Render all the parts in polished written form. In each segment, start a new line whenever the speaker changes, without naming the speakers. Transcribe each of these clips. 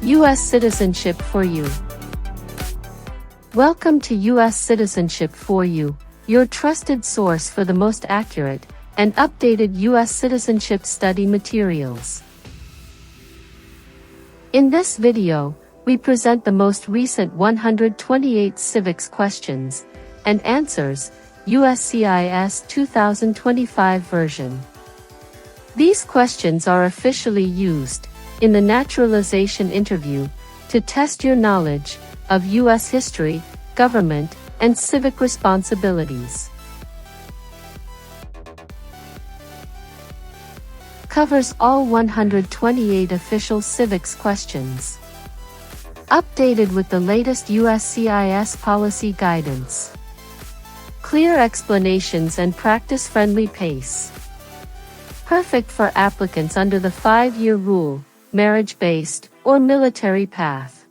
U.S. Citizenship for You. Welcome to U.S. Citizenship for You, your trusted source for the most accurate and updated U.S. citizenship study materials. In this video, we present the most recent 128 civics questions and answers, USCIS 2025 version. These questions are officially used in the naturalization interview to test your knowledge of U.S. history, government, and civic responsibilities. Covers all 128 official civics questions. Updated with the latest USCIS policy guidance. Clear explanations and practice-friendly pace. Perfect for applicants under the 5-year rule, marriage-based, or military path.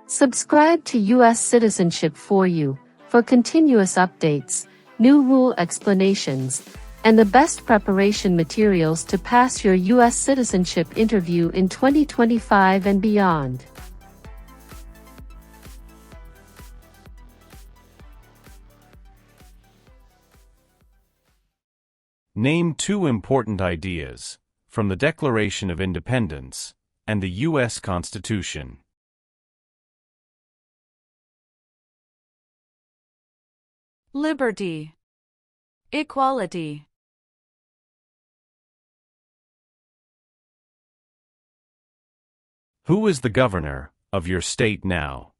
Subscribe to U.S. Citizenship for You for continuous updates, new rule explanations, and the best preparation materials to pass your U.S. citizenship interview in 2025 and beyond.
Name two important ideas from the Declaration of Independence and the U.S. Constitution.
Liberty. Equality.
Who is the governor of your state now?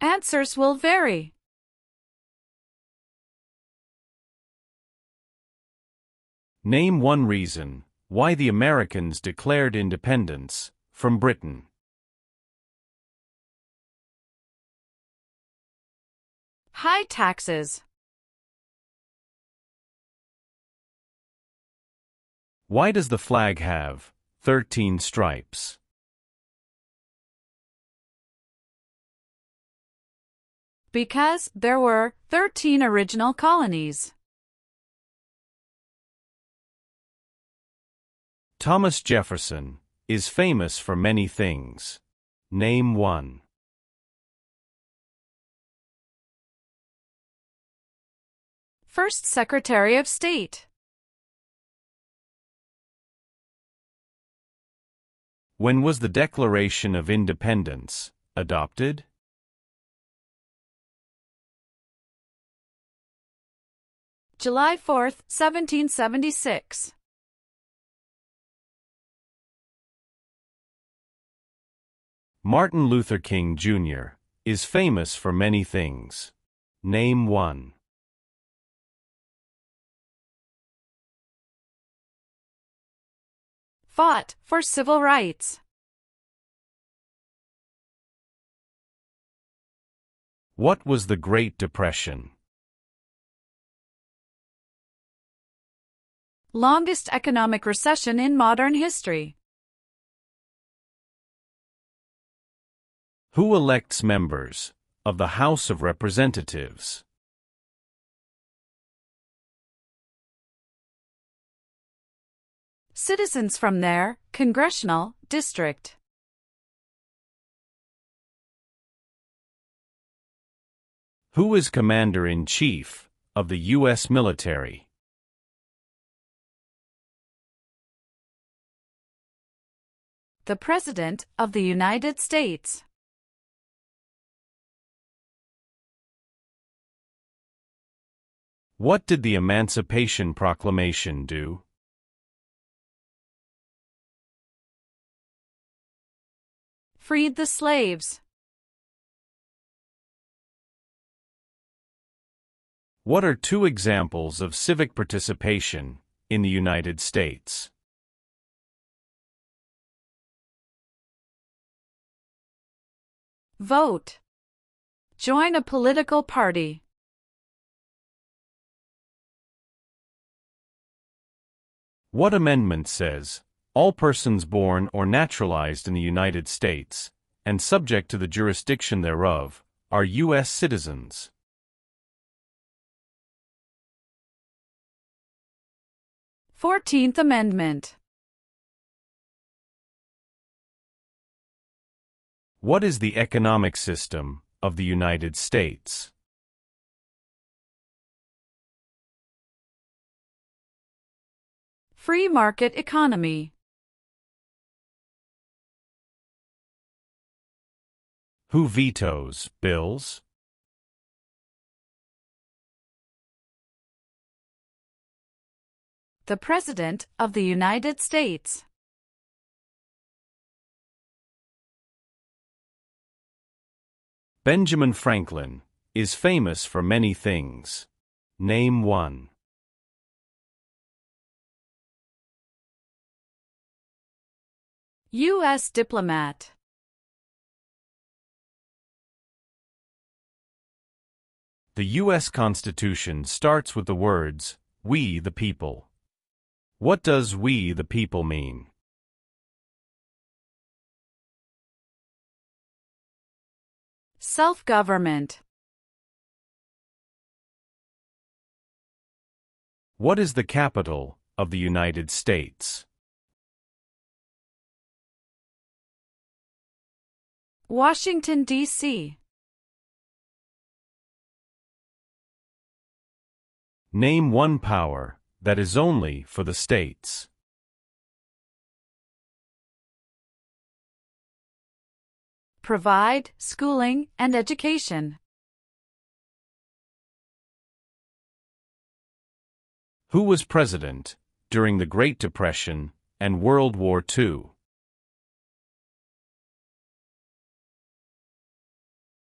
Answers will vary.
Name one reason why the Americans declared independence from Britain.
High taxes.
Why does the flag have 13 stripes?
Because there were 13 original colonies.
Thomas Jefferson is famous for many things. Name one.
First Secretary of State.
When was the Declaration of Independence adopted?
July 4, 1776.
Martin Luther King Jr. is famous for many things. Name one.
Fought for civil rights.
What was the Great Depression?
Longest economic recession in modern history.
Who elects members of the House of Representatives?
Citizens from their congressional district.
Who is Commander-in-Chief of the U.S. military?
The President of the United States.
What did the Emancipation Proclamation do?
Freed the slaves.
What are two examples of civic participation in the United States?
Vote. Join a political party.
What amendment says, all persons born or naturalized in the United States, and subject to the jurisdiction thereof, are U.S. citizens?
14th Amendment.
What is the economic system of the United States?
Free market economy.
Who vetoes bills?
The President of the United States.
Benjamin Franklin is famous for many things. Name one.
U.S. diplomat.
The U.S. Constitution starts with the words, "We the people." What does "we the people" mean?
Self-government.
What is the capital of the United States?
Washington, D.C.
Name one power that is only for the states.
Provide schooling and education.
Who was president during the Great Depression and World War II?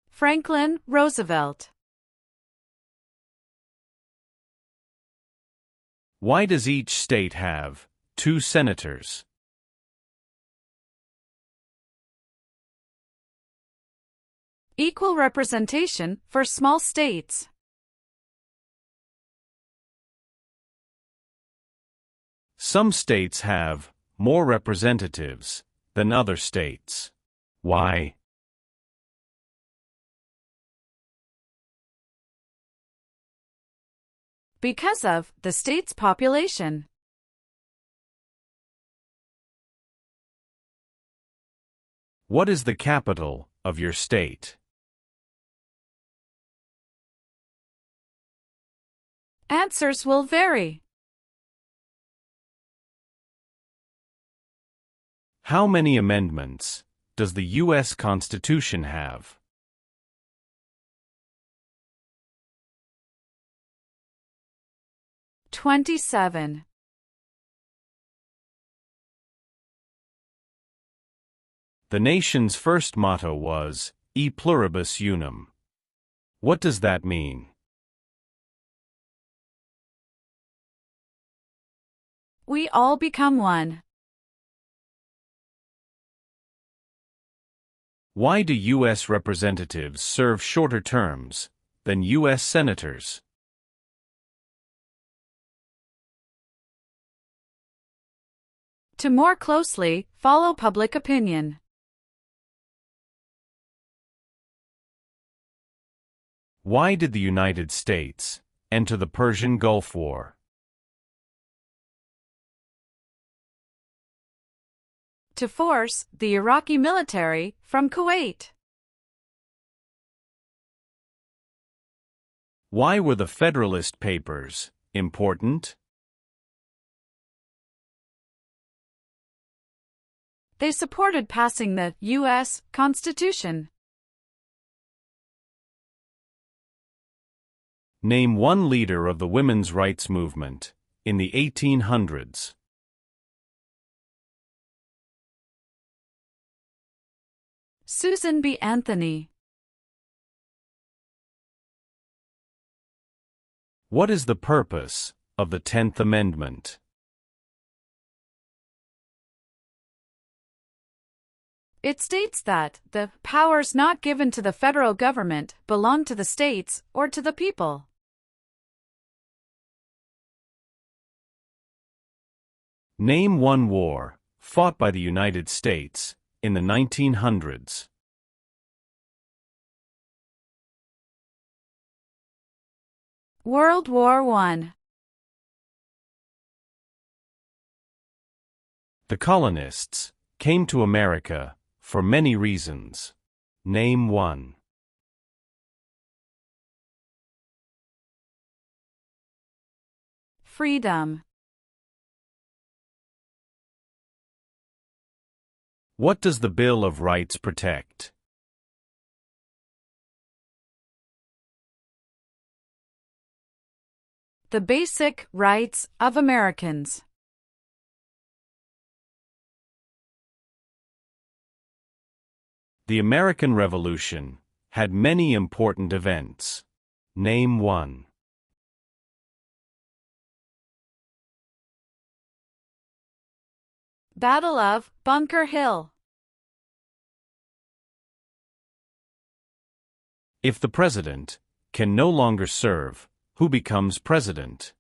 Franklin Roosevelt.
Why does each state have 2 senators?
Equal representation for small states.
Some states have more representatives than other states. Why?
Because of the state's population.
What is the capital of your state?
Answers will vary.
How many amendments does the U.S. Constitution have?
"27.
The nation's first motto was, E pluribus unum. What does that mean?
We all become one.
Why do U.S. representatives serve shorter terms than U.S. senators?
To more closely follow public opinion.
Why did the United States enter the Persian Gulf War?
To force the Iraqi military from Kuwait.
Why were the Federalist Papers important?
They supported passing the U.S. Constitution.
Name one leader of the women's rights movement in the 1800s.
Susan B. Anthony.
What is the purpose of the 10th Amendment?
It states that the powers not given to the federal government belong to the states or to the people.
Name one war fought by the United States in the 1900s.
World War I.
The colonists came to America for many reasons. Name one.
Freedom.
What does the Bill of Rights protect?
The basic rights of Americans.
The American Revolution had many important events. Name one.
Battle of Bunker Hill.
If the president can no longer serve, who becomes president?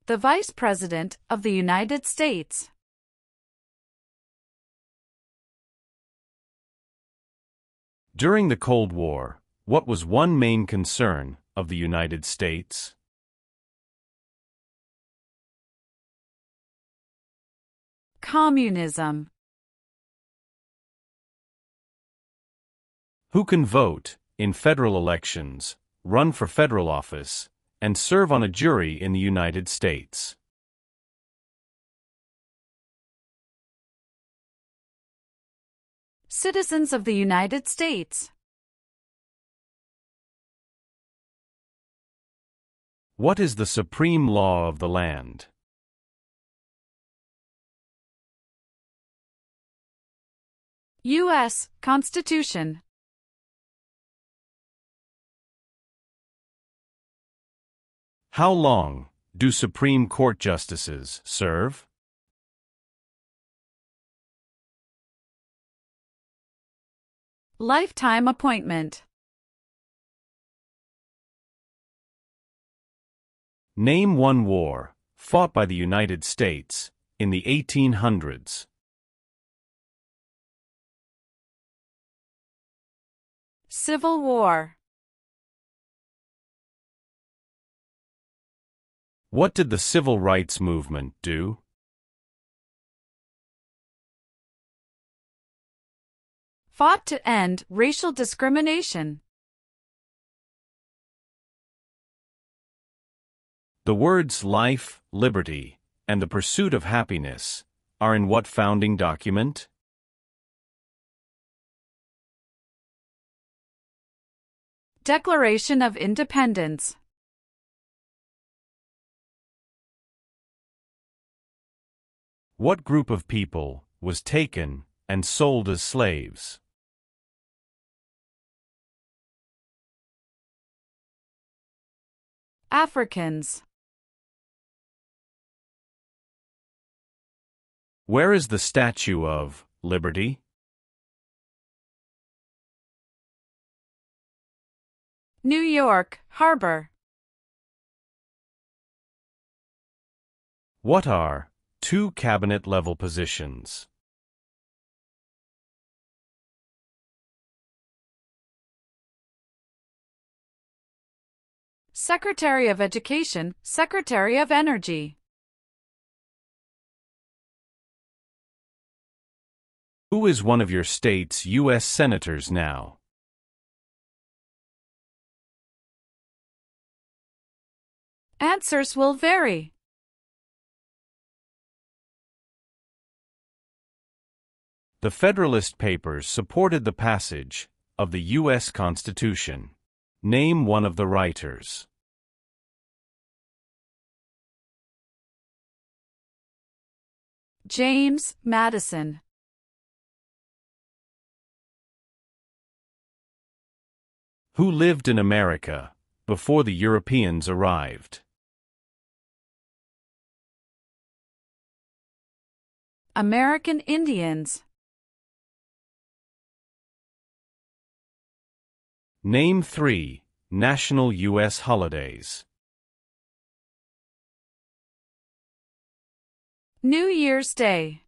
The Vice President of the United States.
During the Cold War, what was one main concern of the United States?
Communism.
Who can vote in federal elections, run for federal office, and serve on a jury in the United States?
Citizens of the United States.
What is the supreme law of the land?
U.S. Constitution.
How long do Supreme Court justices serve?
Lifetime appointment.
Name one war fought by the United States in the 1800s.
Civil War.
What did the Civil Rights Movement do?
Fought to end racial discrimination.
The words life, liberty, and the pursuit of happiness are in what founding document?
Declaration of Independence.
What group of people was taken and sold as slaves?
Africans.
Where is the Statue of Liberty?
New York Harbor.
What are two cabinet-level positions?
Secretary of Education, Secretary of Energy.
Who is one of your state's U.S. senators now?
Answers will vary.
The Federalist Papers supported the passage of the U.S. Constitution. Name one of the writers.
James Madison.
Who lived in America before the Europeans arrived?
American Indians.
Name three national U.S. holidays.
New Year's Day.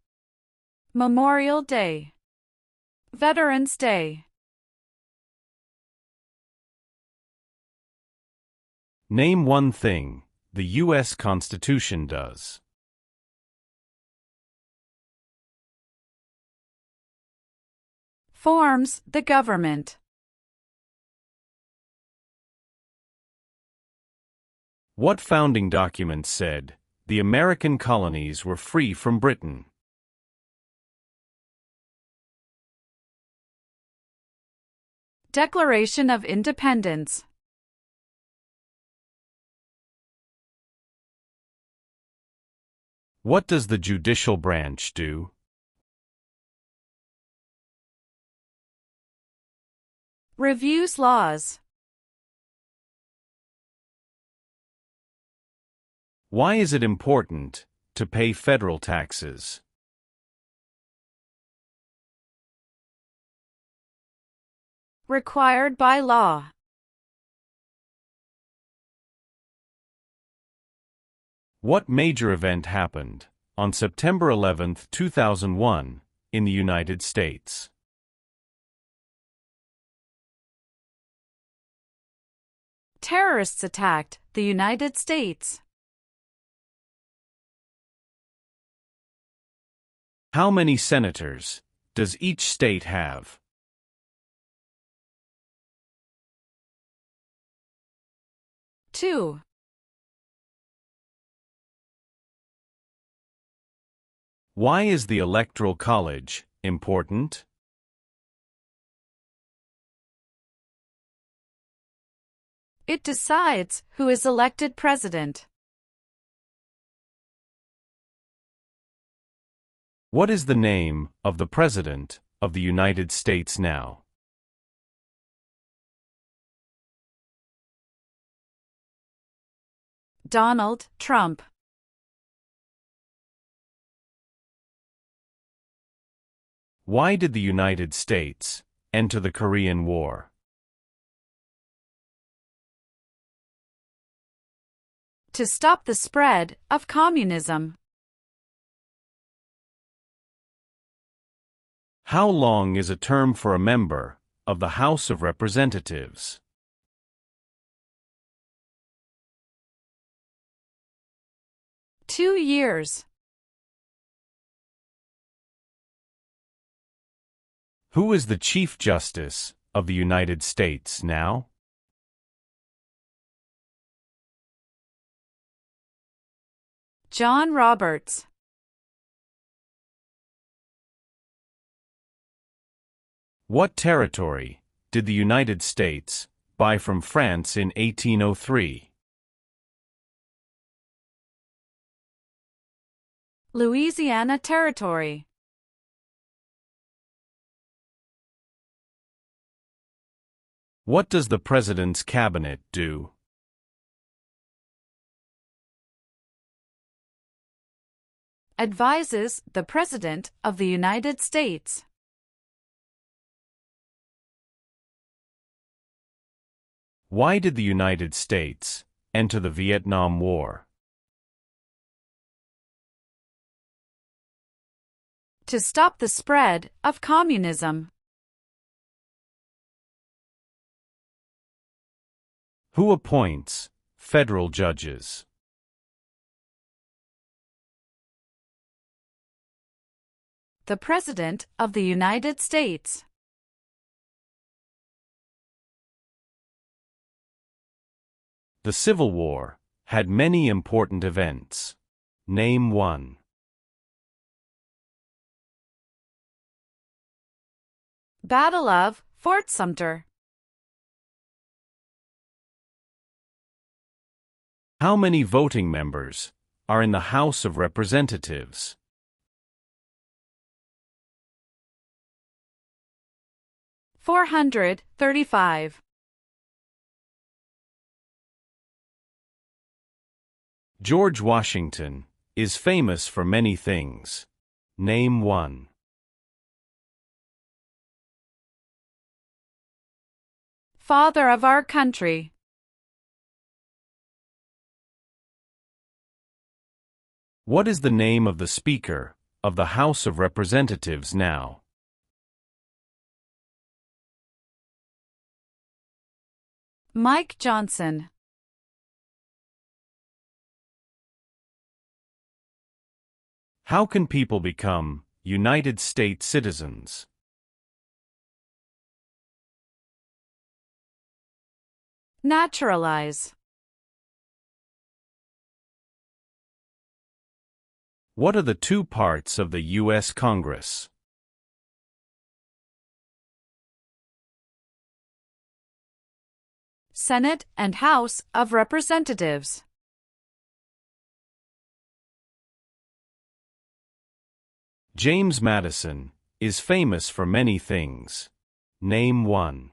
Memorial Day. Veterans Day.
Name one thing the U.S. Constitution does?
Forms the government.
What founding document said, the American colonies were free from Britain?
Declaration of Independence.
What does the judicial branch do?
Reviews laws.
Why is it important to pay federal taxes?
Required by law.
What major event happened on September 11, 2001, in the United States?
Terrorists attacked the United States.
How many senators does each state have?
Two.
Why is the Electoral College important?
It decides who is elected president.
What is the name of the President of the United States now?
Donald Trump.
Why did the United States enter the Korean War?
To stop the spread of communism.
How long is a term for a member of the House of Representatives?
Two years.
Who is the Chief Justice of the United States now?
John Roberts.
What territory did the United States buy from France in 1803?
Louisiana Territory.
What does the President's Cabinet do?
Advises the President of the United States.
Why did the United States enter the Vietnam War?
To stop the spread of communism.
Who appoints federal judges?
The President of the United States.
The Civil War had many important events. Name one.
Battle of Fort Sumter.
How many voting members are in the House of Representatives?
435.
George Washington is famous for many things. Name one.
Father of our country.
What is the name of the Speaker of the House of Representatives now?
Mike Johnson.
How can people become United States citizens?
Naturalize.
What are the two parts of the U.S. Congress?
Senate and House of Representatives.
James Madison is famous for many things. Name one.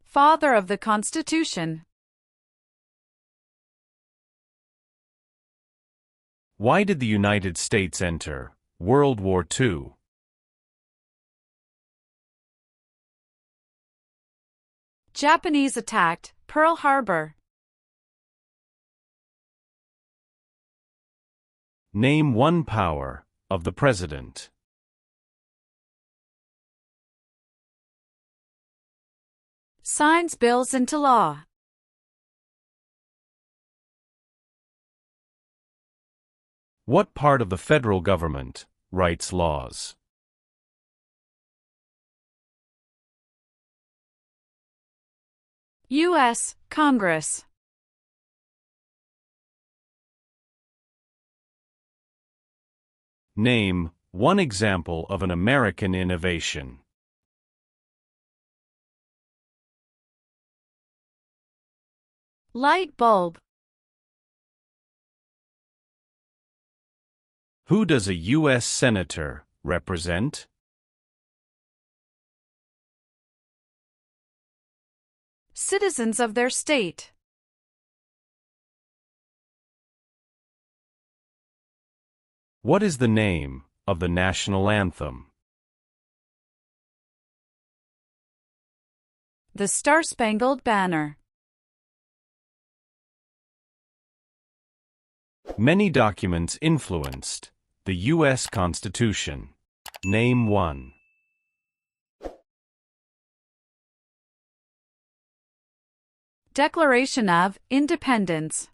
Father of the Constitution.
Why did the United States enter World War II?
Japanese attacked Pearl Harbor.
Name one power of the President.
Signs bills into law.
What part of the federal government writes laws?
U.S. Congress.
Name one example of an American innovation.
Light bulb.
Who does a U.S. Senator represent?
Citizens of their state.
What is the name of the national anthem?
The Star-Spangled Banner.
Many documents influenced the U.S. Constitution. Name one.
Declaration of Independence.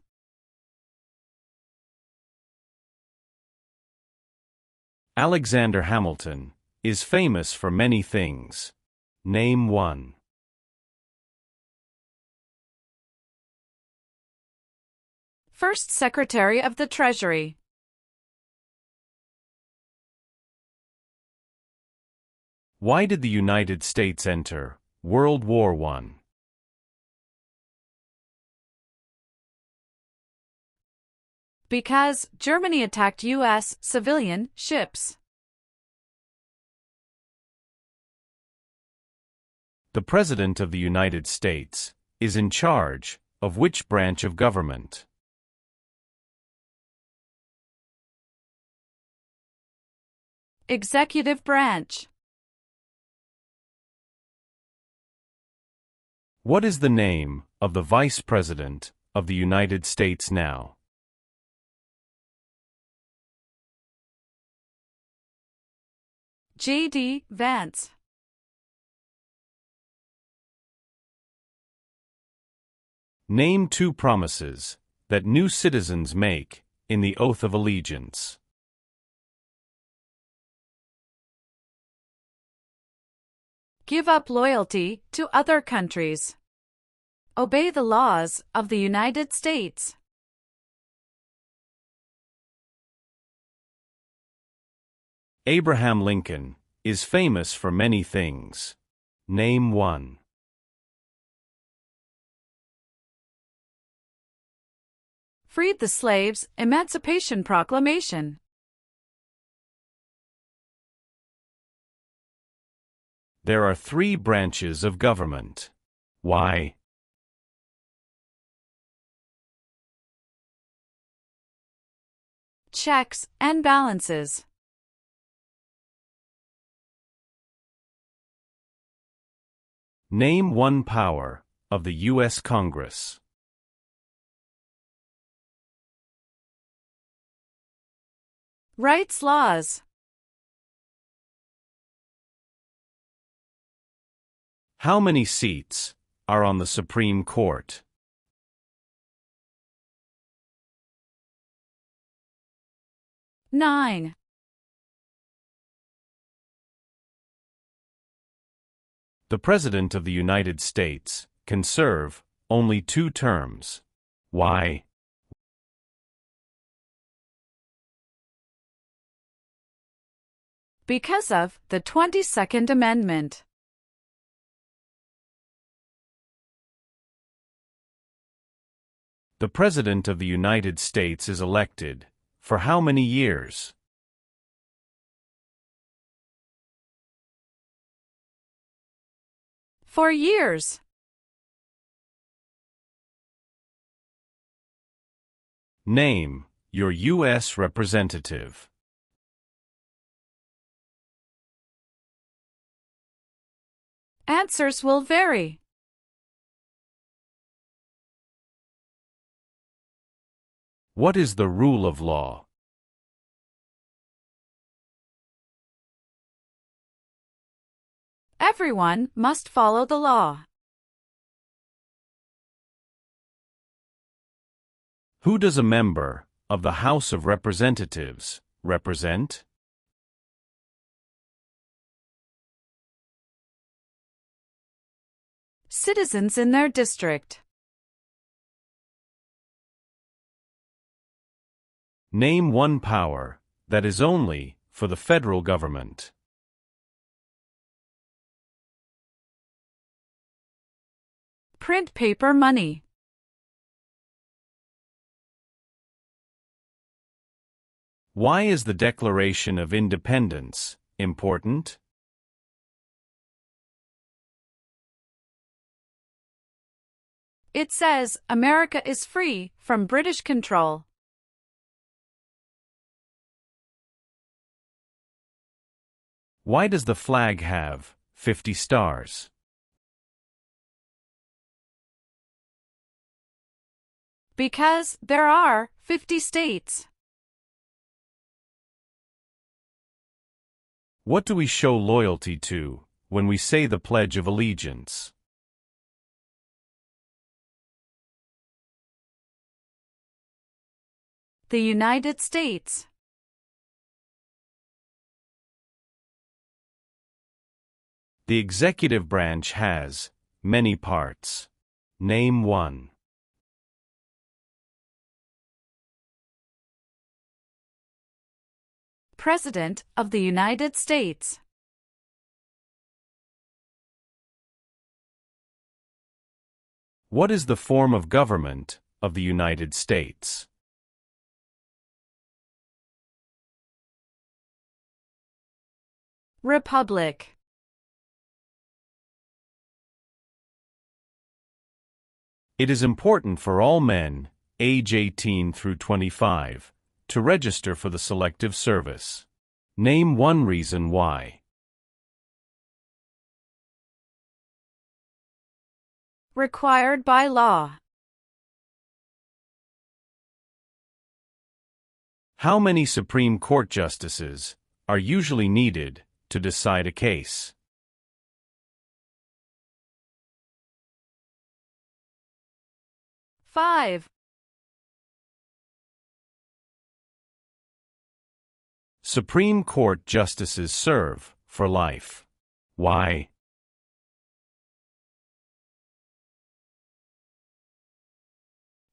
Alexander Hamilton is famous for many things. Name one.
First Secretary of the Treasury.
Why did the United States enter World War I?
Because Germany attacked U.S. civilian ships.
The President of the United States is in charge of which branch of government?
Executive branch.
What is the name of the Vice President of the United States now?
J.D. Vance.
Name two promises that new citizens make in the oath of allegiance.
Give up loyalty to other countries. Obey the laws of the United States.
Abraham Lincoln is famous for many things. Name one.
Freed the slaves, Emancipation Proclamation.
There are three branches of government. Why?
Checks and balances.
Name one power of the U.S. Congress.
Writes laws.
How many seats are on the Supreme Court?
9.
The President of the United States can serve only 2 terms. Why?
Because of the 22nd Amendment.
The President of the United States is elected for how many years?
For years.
Name your U.S. representative.
Answers will vary.
What is the rule of law?
Everyone must follow the law.
Who does a member of the House of Representatives represent?
Citizens in their district.
Name one power that is only for the federal government.
Print paper money.
Why is the Declaration of Independence important?
It says America is free from British control.
Why does the flag have 50 stars?
Because there are 50 states.
What do we show loyalty to when we say the Pledge of Allegiance?
The United States.
The executive branch has many parts. Name one.
President of the United States.
What is the form of government of the United States?
Republic.
It is important for all men, age 18 through 25, to register for the Selective Service. Name one reason why.
Required by law.
How many Supreme Court justices are usually needed to decide a case?
5.
Supreme Court justices serve for life. Why?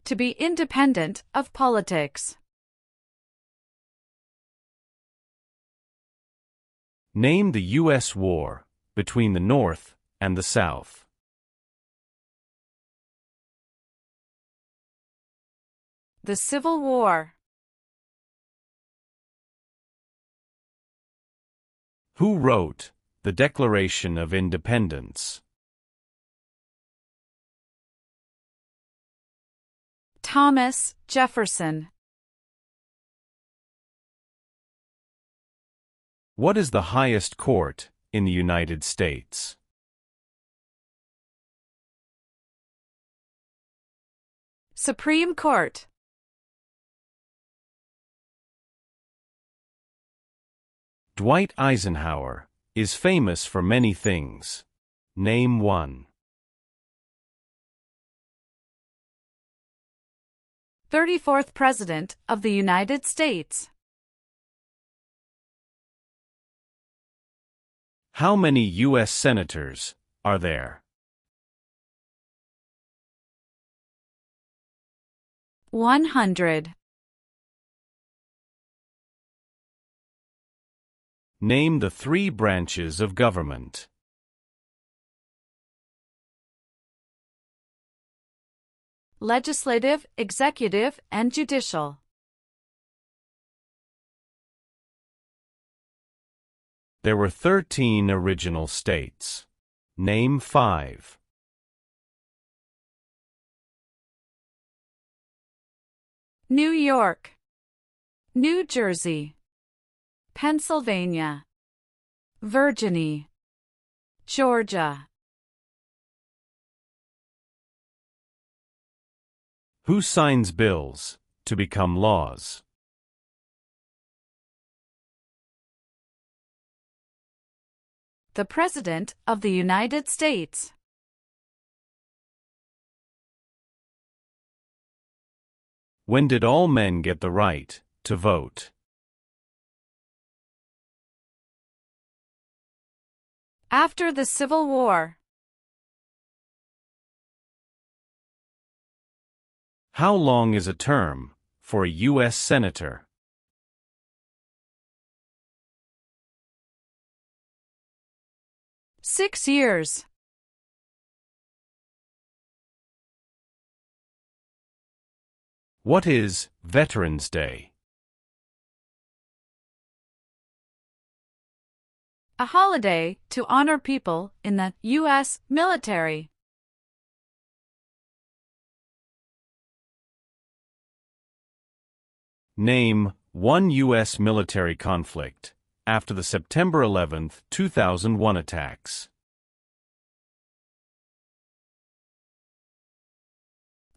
To be independent of politics.
Name the U.S. war between the North and the South.
The Civil War.
Who wrote the Declaration of Independence?
Thomas Jefferson.
What is the highest court in the United States?
Supreme Court.
Dwight Eisenhower is famous for many things. Name one.
34th President of the United States.
How many U.S. senators are there?
100.
Name the three branches of government.
Legislative, executive, and judicial.
There were 13 original states. Name 5.
New York, New Jersey, Pennsylvania, Virginia, Georgia.
Who signs bills to become laws?
The President of the United States.
When did all men get the right to vote?
After the Civil War.
How long is a term for a U.S. senator?
Six years.
What is Veterans Day?
A holiday to honor people in the U.S. military.
Name one U.S. military conflict after the September 11, 2001 attacks.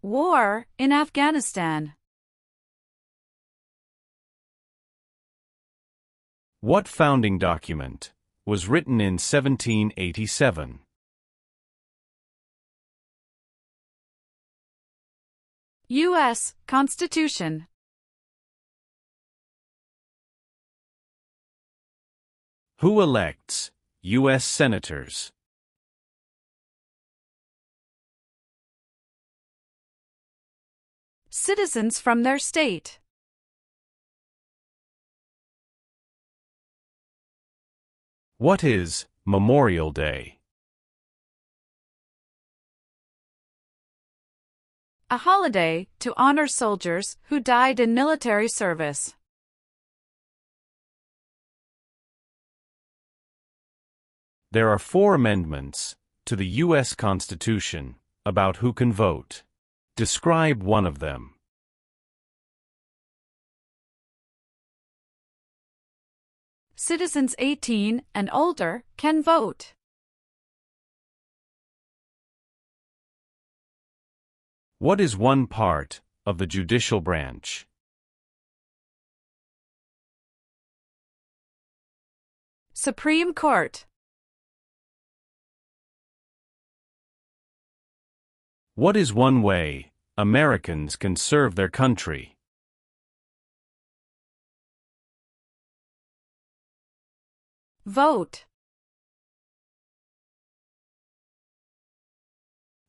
War in Afghanistan.
What founding document was written in 1787?
U.S. Constitution.
Who elects U.S. senators?
Citizens from their state.
What is Memorial Day?
A holiday to honor soldiers who died in military service.
There are 4 amendments to the U.S. Constitution about who can vote. Describe one of them.
Citizens 18 and older can vote.
What is one part of the judicial branch?
Supreme Court.
What is one way Americans can serve their country?
Vote.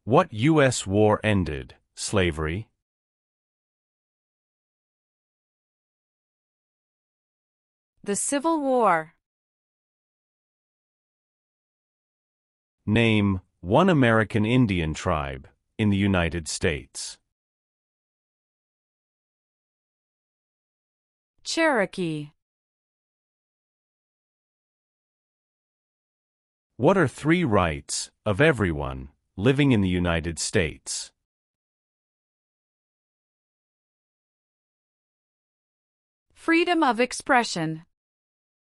What U.S. war ended slavery?
The Civil War.
Name one American Indian tribe in the United States.
Cherokee.
What are 3 rights of everyone living in the United States?
Freedom of expression.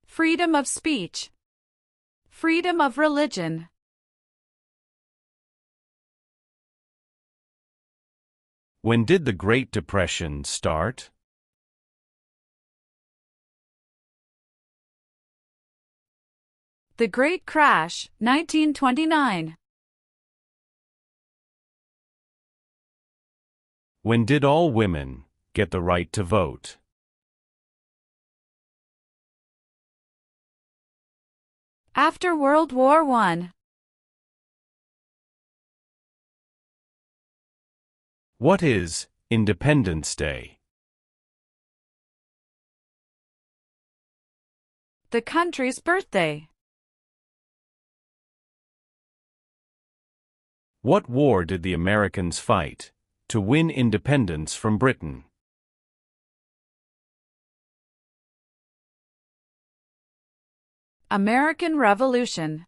Freedom of speech. Freedom of religion.
When did the Great Depression start?
The Great Crash, 1929.
When did all women get the right to vote?
After World War I.
What is Independence Day?
The country's birthday.
What war did the Americans fight to win independence from Britain?
American Revolution.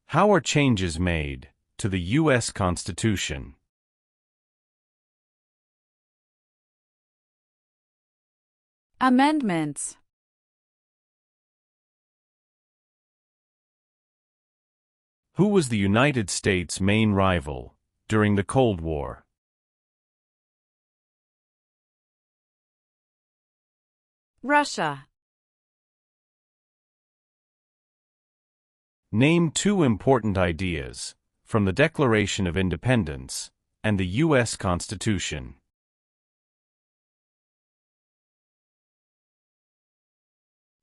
How are changes made to the U.S. Constitution?
Amendments.
Who was the United States' main rival during the Cold War?
Russia.
Name two important ideas from the Declaration of Independence and the U.S. Constitution.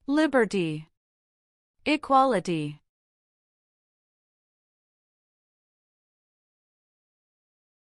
Liberty. Equality.